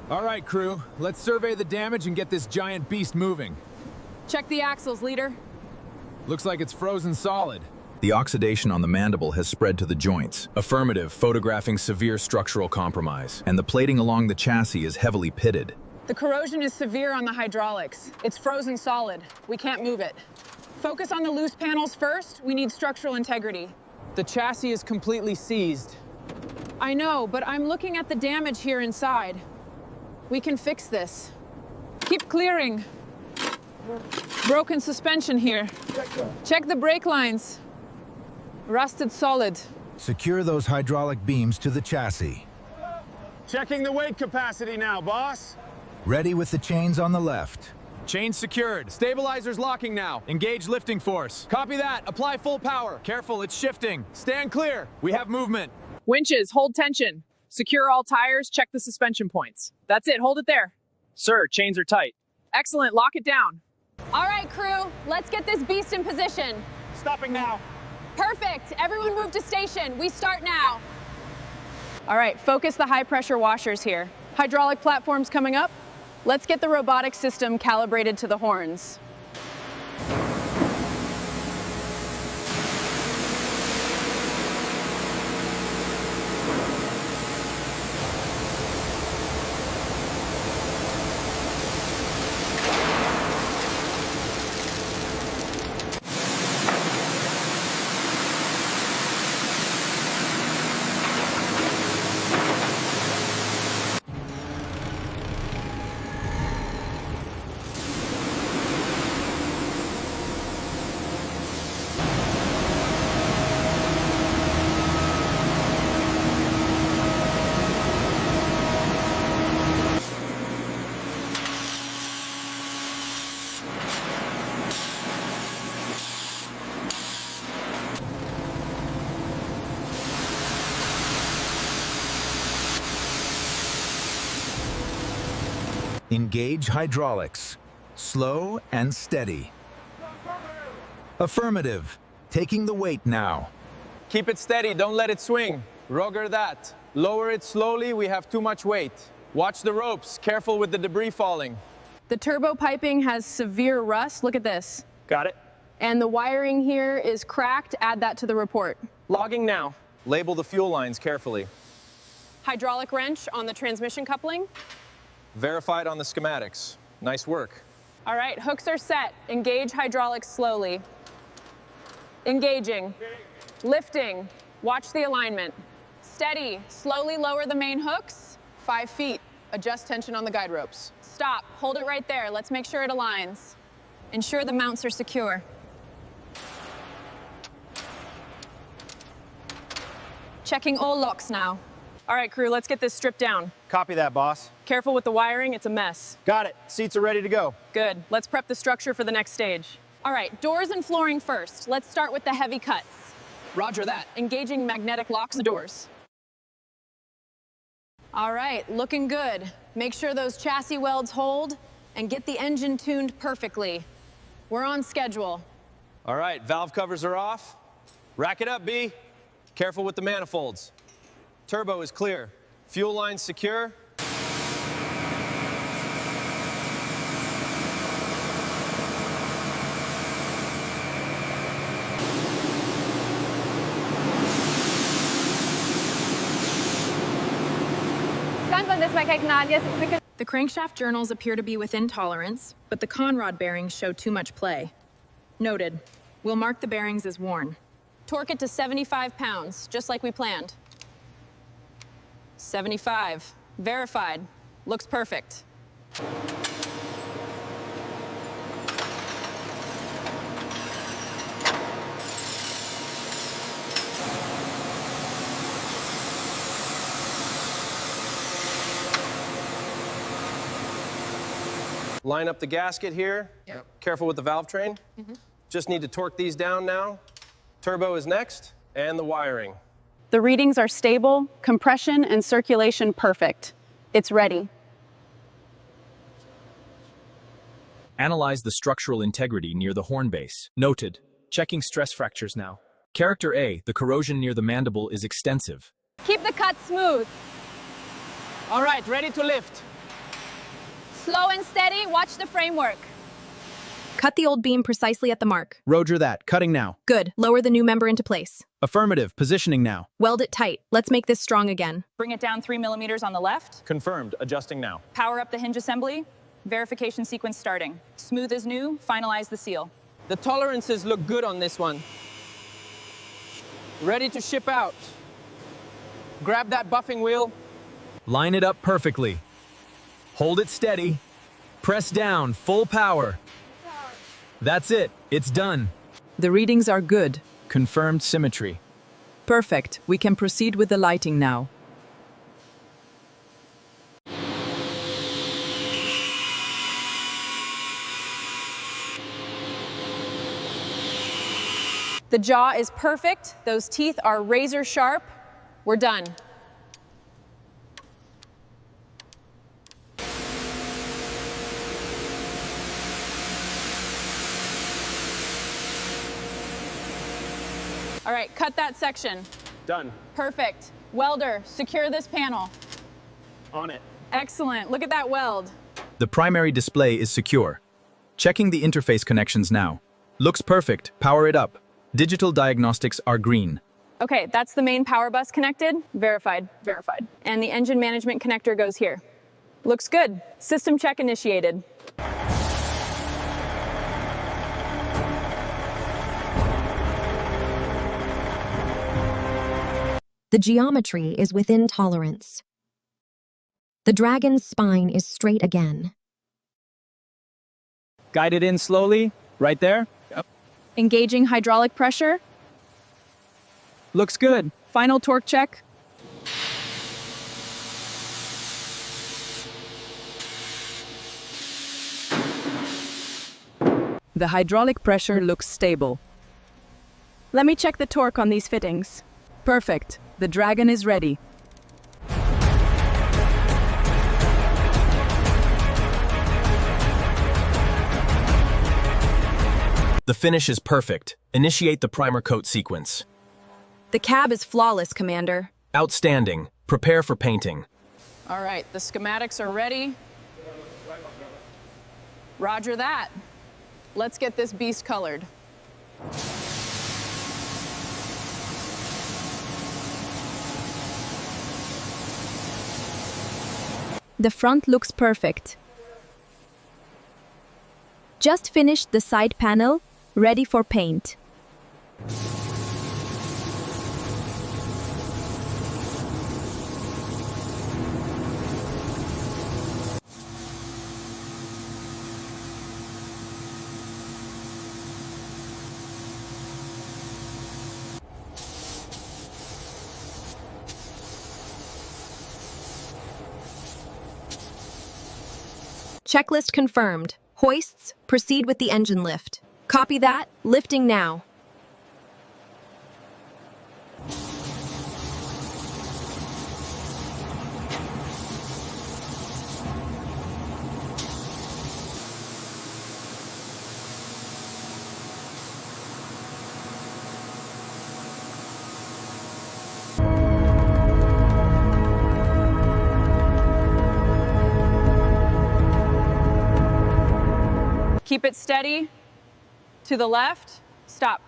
All right, crew. Let's survey the damage and get this giant beast moving. Check the axles, leader. Looks like it's frozen solid. The oxidation on the mandible has spread to the joints. Affirmative, photographing severe structural compromise. And the plating along the chassis is heavily pitted. The corrosion is severe on the hydraulics. It's frozen solid. We can't move it. Focus on the loose panels first. We need structural integrity. The chassis is completely seized. I know, but I'm looking at the damage here inside. We can fix this. Keep clearing. Broken suspension here. Check the brake lines. Rusted solid. Secure those hydraulic beams to the chassis. Checking the weight capacity now, boss. Ready with the chains on the left. Chains secured. Stabilizers locking now. Engage lifting force. Copy that. Apply full power. Careful, it's shifting. Stand clear. We have movement. Winches, hold tension. Secure all tires, check the suspension points. That's it, hold it there. Sir, chains are tight. Excellent, lock it down. All right, crew, let's get this beast in position. Stopping now. Perfect, everyone move to station. We start now. All right, focus the high pressure washers here. Hydraulic platforms coming up. Let's get the robotic system calibrated to the horns. Engage hydraulics. Slow and steady. Affirmative. Taking the weight now. Keep it steady, don't let it swing. Roger that. Lower it slowly, we have too much weight. Watch the ropes, careful with the debris falling. The turbo piping has severe rust, look at this. Got it. And the wiring here is cracked, add that to the report. Logging now. Label the fuel lines carefully. Hydraulic wrench on the transmission coupling. Verified on the schematics. Nice work. All right, hooks are set. Engage hydraulics slowly. Engaging. Lifting. Watch the alignment. Steady. Slowly lower the main hooks. 5 feet. Adjust tension on the guide ropes. Stop. Hold it right there. Let's make sure it aligns. Ensure the mounts are secure. Checking all locks now. All right, crew, let's get this stripped down. Copy that, boss. Careful with the wiring, it's a mess. Got it. Seats are ready to go. Good. Let's prep the structure for the next stage. All right, doors and flooring first. Let's start with the heavy cuts. Roger that. Engaging magnetic locks the doors. All right, looking good. Make sure those chassis welds hold and get the engine tuned perfectly. We're on schedule. All right, valve covers are off. Rack it up, B. Careful with the manifolds. Turbo is clear. Fuel lines secure. The crankshaft journals appear to be within tolerance, but the conrod bearings show too much play. Noted. We'll mark the bearings as worn. Torque it to 75 pounds, just like we planned. 75. Verified. Looks perfect. Line up the gasket here. Yep. Careful with the valve train. Just need to torque these down now. Turbo is next, and the wiring. The readings are stable, compression and circulation perfect. It's ready. Analyze the structural integrity near the horn base. Noted. Checking stress fractures now. Character A, the corrosion near the mandible is extensive. Keep the cut smooth. All right, ready to lift. Slow and steady, watch the framework. Cut the old beam precisely at the mark. Roger that. Cutting now. Good. Lower the new member into place. Affirmative. Positioning now. Weld it tight. Let's make this strong again. Bring it down 3 millimeters on the left. Confirmed. Adjusting now. Power up the hinge assembly. Verification sequence starting. Smooth as new. Finalize the seal. The tolerances look good on this one. Ready to ship out. Grab that buffing wheel. Line it up perfectly. Hold it steady. Press down, full power. That's it. It's done. The readings are good. Confirmed symmetry. Perfect. We can proceed with the lighting now. The jaw is perfect. Those teeth are razor sharp. We're done. All right, cut that section. Done. Perfect. Welder, secure this panel. On it. Excellent. Look at that weld. The primary display is secure. Checking the interface connections now. Looks perfect. Power it up. Digital diagnostics are green. Okay, that's the main power bus connected. Verified. Verified. And the engine management connector goes here. Looks good. System check initiated. The geometry is within tolerance. The dragon's spine is straight again. Guide it in slowly. Right there. Yep. Engaging hydraulic pressure. Looks good. Final torque check. The hydraulic pressure looks stable. Let me check the torque on these fittings. Perfect. The dragon is ready. The finish is perfect. Initiate the primer coat sequence. The cab is flawless, Commander. Outstanding. Prepare for painting. All right, the schematics are ready. Roger that. Let's get this beast colored. The front looks perfect. Just finished the side panel, ready for paint. Checklist confirmed. Hoists, proceed with the engine lift. Copy that, lifting now. Keep it steady. To the left. Stop.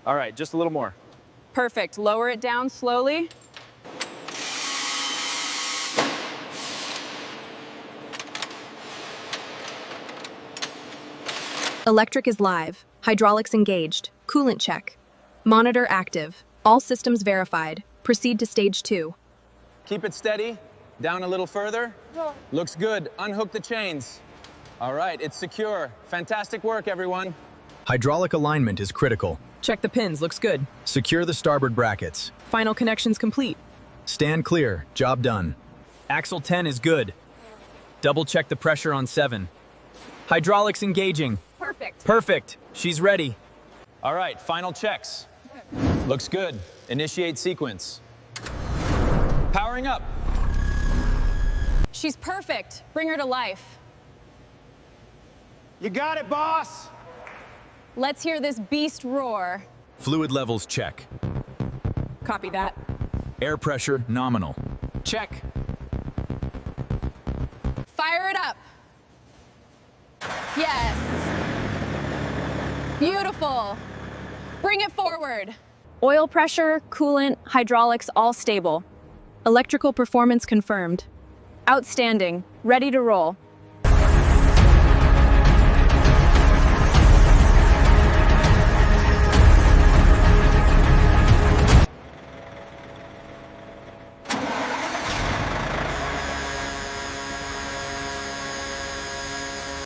All right, just a little more. Perfect. Lower it down slowly. Electric is live. Hydraulics engaged. Coolant check. Monitor active. All systems verified. Proceed to stage 2. Keep it steady. Down a little further. Looks good. Unhook the chains. All right, it's secure. Fantastic work, everyone. Hydraulic alignment is critical. Check the pins. Looks good. Secure the starboard brackets. Final connections complete. Stand clear. Job done. Axle 10 is good. Double check the pressure on 7. Hydraulics engaging. Perfect. Perfect. She's ready. All right, final checks. Looks good. Initiate sequence. Powering up. She's perfect. Bring her to life. You got it, boss! Let's hear this beast roar. Fluid levels check. Copy that. Air pressure nominal. Check. Fire it up. Yes. Beautiful. Bring it forward. Oil pressure, coolant, hydraulics all stable. Electrical performance confirmed. Outstanding. Ready to roll.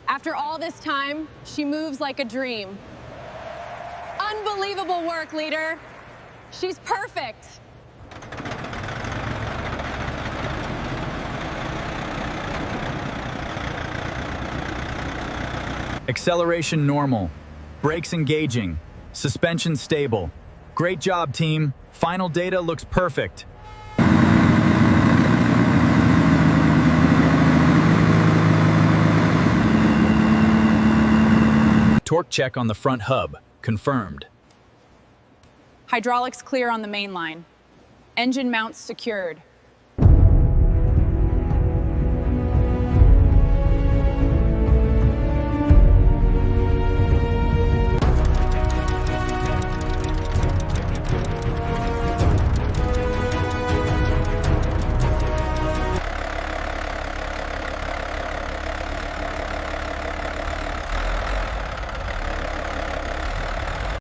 After all this time, she moves like a dream. Unbelievable work, leader. She's perfect. Acceleration normal. Brakes engaging. Suspension stable. Great job, team. Final data looks perfect. Torque check on the front hub. Confirmed. Hydraulics clear on the main line. Engine mounts secured.